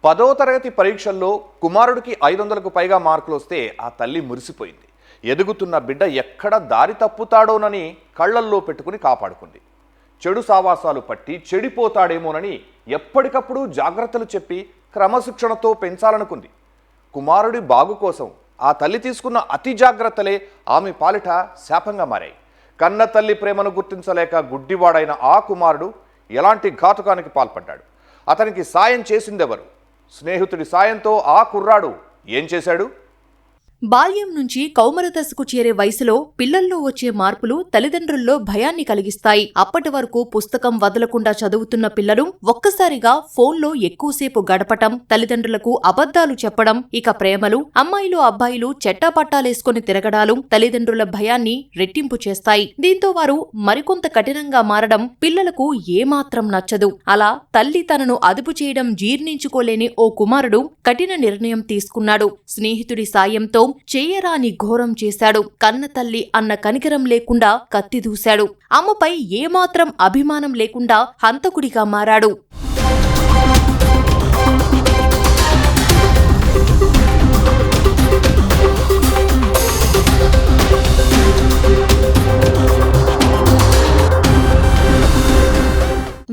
10వ తరగతి పరీక్షల్లో కుమారుడికి 500కు పైగా మార్కులు వస్తే ఆ తల్లి మురిసిపోయింది. ఎదుగుతున్న బిడ్డ ఎక్కడ దారి తప్పుతాడోనని కళ్ళల్లో పెట్టుకుని కాపాడుకుంది. చెడు సావాసాలు పట్టి చెడిపోతాడేమోనని ఎప్పటికప్పుడు జాగ్రత్తలు చెప్పి క్రమశిక్షణతో పెంచాలనుకుంది. కుమారుడి బాగు కోసం ఆ తల్లి తీసుకున్న అతి జాగ్రత్తలే ఆమె పాలిట శాపంగా మారాయి. కన్న తల్లి ప్రేమను గుర్తించలేక గుడ్డివాడైన ఆ కుమారుడు ఎలాంటి ఘాతుకానికి పాల్పడ్డాడు? అతనికి సాయం చేసిందెవరు? స్నేహితుడి సాయంతో ఆ కుర్రాడు ఏం చేశాడు? బాల్యం నుంచి కౌమార దశకు చేరే వయసులో పిల్లల్లో వచ్చే మార్పులు తల్లిదండ్రుల్లో భయాన్ని కలిగిస్తాయి. అప్పటి వరకు పుస్తకం వదలకుండా చదువుతున్న పిల్లలు ఒక్కసారిగా ఫోన్లో ఎక్కువసేపు గడపటం, తల్లిదండ్రులకు అబద్ధాలు చెప్పడం, ఇక ప్రేమలు, అమ్మాయిలు అబ్బాయిలు చెట్టాపట్టాలేసుకుని తిరగడాలు తల్లిదండ్రుల భయాన్ని రెట్టింపు చేస్తాయి. దీంతో వారు మరికొంత కఠినంగా మారడం పిల్లలకు ఏమాత్రం నచ్చదు. అలా తల్లి తనను అదుపు చేయడం జీర్ణించుకోలేని ఓ కుమారుడు కఠిన నిర్ణయం తీసుకున్నాడు. స్నేహితుడి సాయంతో చేయరాని ఘోరం చేశాడు. కన్న తల్లి అన్న కనికరం లేకుండా కత్తి దూశాడు. అమ్మపై ఏమాత్రం అభిమానం లేకుండా హంతకుడిగా మారాడు.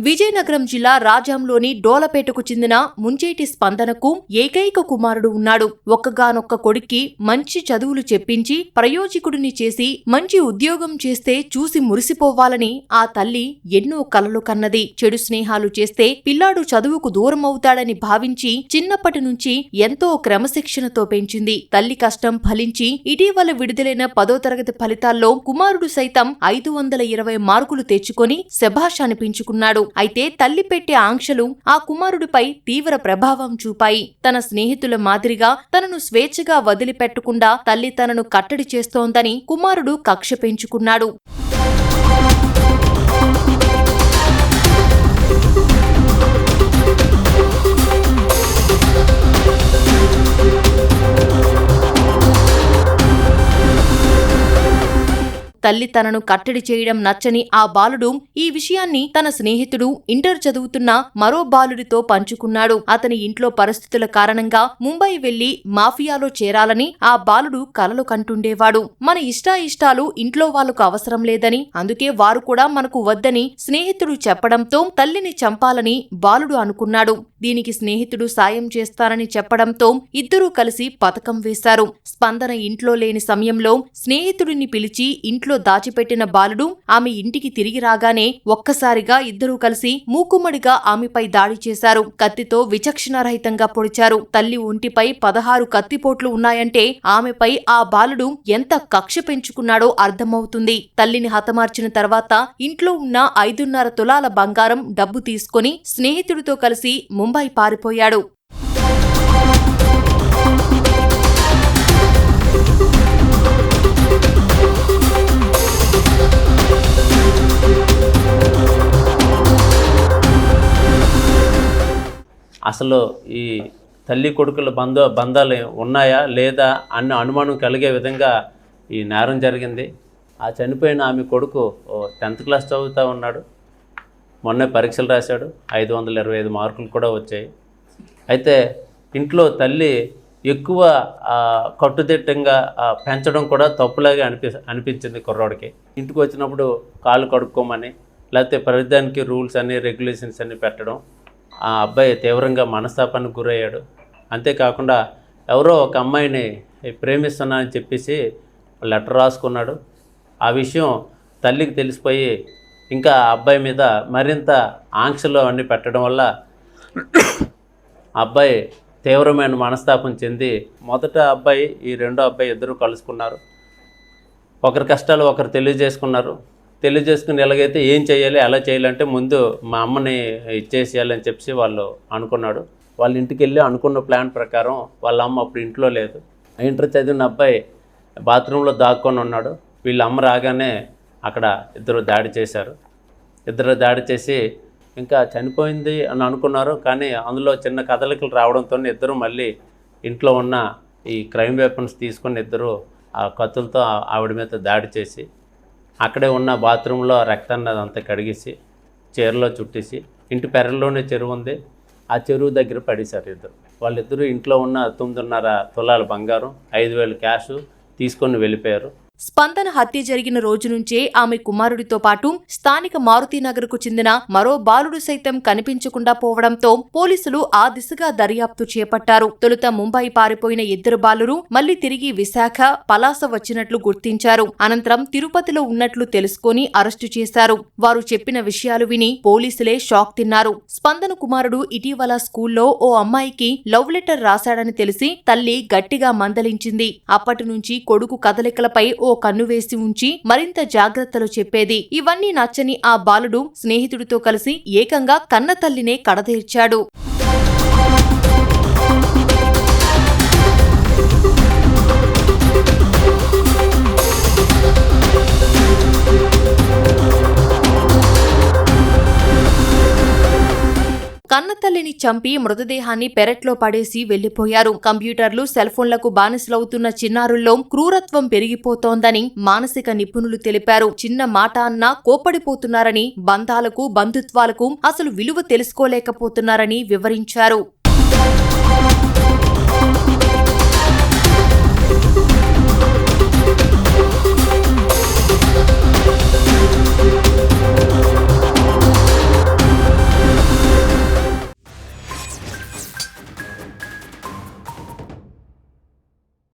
విజయనగరం జిల్లా రాజాంలోని డోలపేటకు చెందిన ముంచేటి స్పందనకు ఏకైక కుమారుడు ఉన్నాడు. ఒక్కగానొక్క కొడుక్కి మంచి చదువులు చెప్పించి ప్రయోజకుడిని చేసి మంచి ఉద్యోగం చేస్తే చూసి మురిసిపోవాలని ఆ తల్లి ఎన్నో కలలు కన్నది. చెడు స్నేహాలు చేస్తే పిల్లాడు చదువుకు దూరమవుతాడని భావించి చిన్నప్పటి నుంచి ఎంతో క్రమశిక్షణతో పెంచింది. తల్లి కష్టం ఫలించి ఇటీవల విడుదలైన 10వ తరగతి ఫలితాల్లో కుమారుడు సైతం 520 మార్కులు తెచ్చుకొని శభాష్ అనిపించుకున్నాడు. అయితే తల్లి పెట్టే ఆంక్షలు ఆ కుమారుడిపై తీవ్ర ప్రభావం చూపాయి. తన స్నేహితుల మాదిరిగా తనను స్వేచ్ఛగా వదిలిపెట్టకుండా తల్లి తనను కట్టడి చేస్తోందని కుమారుడు కక్ష పెంచుకున్నాడు. తల్లి తనను కట్టడి చేయడం నచ్చని ఆ బాలుడు ఈ విషయాన్ని తన స్నేహితుడు ఇంటర్ చదువుతున్న మరో బాలుడితో పంచుకున్నాడు. అతని ఇంట్లో పరిస్థితుల కారణంగా ముంబై వెళ్లి మాఫియాలో చేరాలని ఆ బాలుడు కలలు కంటుండేవాడు. మన ఇష్టాయిష్టాలు ఇంట్లో వాళ్లకు అవసరం లేదని, అందుకే వారు కూడా మనకు వద్దని స్నేహితుడు చెప్పడంతో తల్లిని చంపాలని బాలుడు అనుకున్నాడు. దీనికి స్నేహితుడు సాయం చేస్తానని చెప్పడంతో ఇద్దరూ కలిసి పథకం వేశారు. స్పందన ఇంట్లో లేని సమయంలో స్నేహితుడిని పిలిచి ఇంట్లో దాచిపెట్టిన బాలుడు ఆమె ఇంటికి తిరిగి రాగానే ఒక్కసారిగా ఇద్దరూ కలిసి మూకుమ్మడిగా ఆమెపై దాడి చేశారు. కత్తితో విచక్షణారహితంగా పొడిచారు. తల్లి ఒంటిపై 16 కత్తిపోట్లు ఉన్నాయంటే ఆమెపై ఆ బాలుడు ఎంత కక్ష పెంచుకున్నాడో అర్థమవుతుంది. తల్లిని హతమార్చిన తర్వాత ఇంట్లో ఉన్న 5.5 తులాల బంగారం, డబ్బు తీసుకుని స్నేహితుడితో కలిసి ముంబై పారిపోయాడు. అసలు ఈ తల్లి కొడుకుల బంధాలు ఉన్నాయా లేదా అన్న అనుమానం కలిగే విధంగా ఈ నేరం జరిగింది. ఆ చనిపోయిన ఆమె కొడుకు 10th క్లాస్ చదువుతూ ఉన్నాడు. మొన్నే పరీక్షలు రాశాడు. 525 మార్కులు కూడా వచ్చాయి. అయితే ఇంట్లో తల్లి ఎక్కువ కట్టుదిట్టంగా పెంచడం కూడా తప్పులాగే అనిపించింది కుర్రాడికి. ఇంటికి వచ్చినప్పుడు కాళ్ళు కడుక్కోమని, లేకపోతే ప్రతిదానికి రూల్స్ అన్ని రెగ్యులేషన్స్ అన్ని పెట్టడం. ఆ అబ్బాయి తీవ్రంగా మనస్తాపానికి గురయ్యాడు. అంతేకాకుండా ఎవరో ఒక అమ్మాయిని ప్రేమిస్తున్నా అని చెప్పేసి లెటర్ రాసుకున్నాడు. ఆ విషయం తల్లికి తెలిసిపోయి ఇంకా ఆ అబ్బాయి మీద మరింత ఆంక్షలు అన్నీ పెట్టడం వల్ల అబ్బాయి తీవ్రమైన మనస్తాపం చెంది మొదట అబ్బాయి ఈ రెండో అబ్బాయి ఇద్దరు కలుసుకున్నారు. ఒకరి కష్టాలు ఒకరు తెలియజేసుకున్నారు. తెలియజేసుకుని ఎలాగైతే ఏం చేయాలి ఎలా చేయాలంటే ముందు మా అమ్మని ఇచ్చేసేయాలని చెప్పి వాళ్ళు అనుకున్నాడు. వాళ్ళ ఇంటికి వెళ్ళి అనుకున్న ప్లాన్ ప్రకారం వాళ్ళ అమ్మ అప్పుడు ఇంట్లో లేదు. ఇంటర్ చదివిన అబ్బాయి బాత్రూంలో దాక్కొని ఉన్నాడు. వీళ్ళ అమ్మ రాగానే అక్కడ ఇద్దరు దాడి చేశారు. ఇద్దరు దాడి చేసి ఇంకా చనిపోయింది అని అనుకున్నారు. కానీ అందులో చిన్న కదలికలు రావడంతో ఇద్దరు మళ్ళీ ఇంట్లో ఉన్న ఈ క్రైమ్ వెపన్స్ తీసుకొని ఇద్దరు ఆ కత్తులతో ఆవిడ మీద దాడి చేసి అక్కడే ఉన్న బాత్రూంలో రక్తాన్ని అదంతా కడిగేసి చీరలో చుట్టేసి ఇంటి పెరల్లోనే చెరువు ఉంది. ఆ చెరువు దగ్గర పడేశారు ఇద్దరు. వాళ్ళిద్దరూ ఇంట్లో ఉన్న 9.5 తులాల బంగారం, 5,000 క్యాష్ తీసుకొని వెళ్ళిపోయారు. స్పందన హత్య జరిగిన రోజు నుంచే ఆమె కుమారుడితో పాటు స్థానిక మారుతీనగర్కు చెందిన మరో బాలుడు సైతం కనిపించకుండా పోవడంతో పోలీసులు ఆ దిశగా దర్యాప్తు చేపట్టారు. తొలుత ముంబై పారిపోయిన ఇద్దరు బాలురు మళ్లీ తిరిగి విశాఖ, పలాస వచ్చినట్లు గుర్తించారు. అనంతరం తిరుపతిలో ఉన్నట్లు తెలుసుకొని అరెస్టు చేశారు. వారు చెప్పిన విషయాలు విని పోలీసులే షాక్ తిన్నారు. స్పందన కుమారుడు ఇటీవల స్కూల్లో ఓ అమ్మాయికి లవ్ లెటర్ రాశాడని తెలిసి తల్లి గట్టిగా మందలించింది. అప్పటి నుంచి కొడుకు కదలికలపై ఓ కన్ను వేసి ఉంచి మరింత జాగ్రత్తలు చెప్పేది. ఇవన్నీ నచ్చని ఆ బాలుడు స్నేహితుడితో కలిసి ఏకంగా కన్నతల్లినే కడతీర్చాడు. కన్నతల్లిని చంపి మృతదేహాన్ని పెరట్లో పడేసి వెళ్లిపోయారు. కంప్యూటర్లు, సెల్ ఫోన్లకు బానిసలవుతున్న చిన్నారుల్లో క్రూరత్వం పెరిగిపోతోందని మానసిక నిపుణులు తెలిపారు. చిన్న మాట అన్నా కోప్పడిపోతున్నారని, బంధాలకు, బంధుత్వాలకు అసలు విలువ తెలుసుకోలేకపోతున్నారని వివరించారు.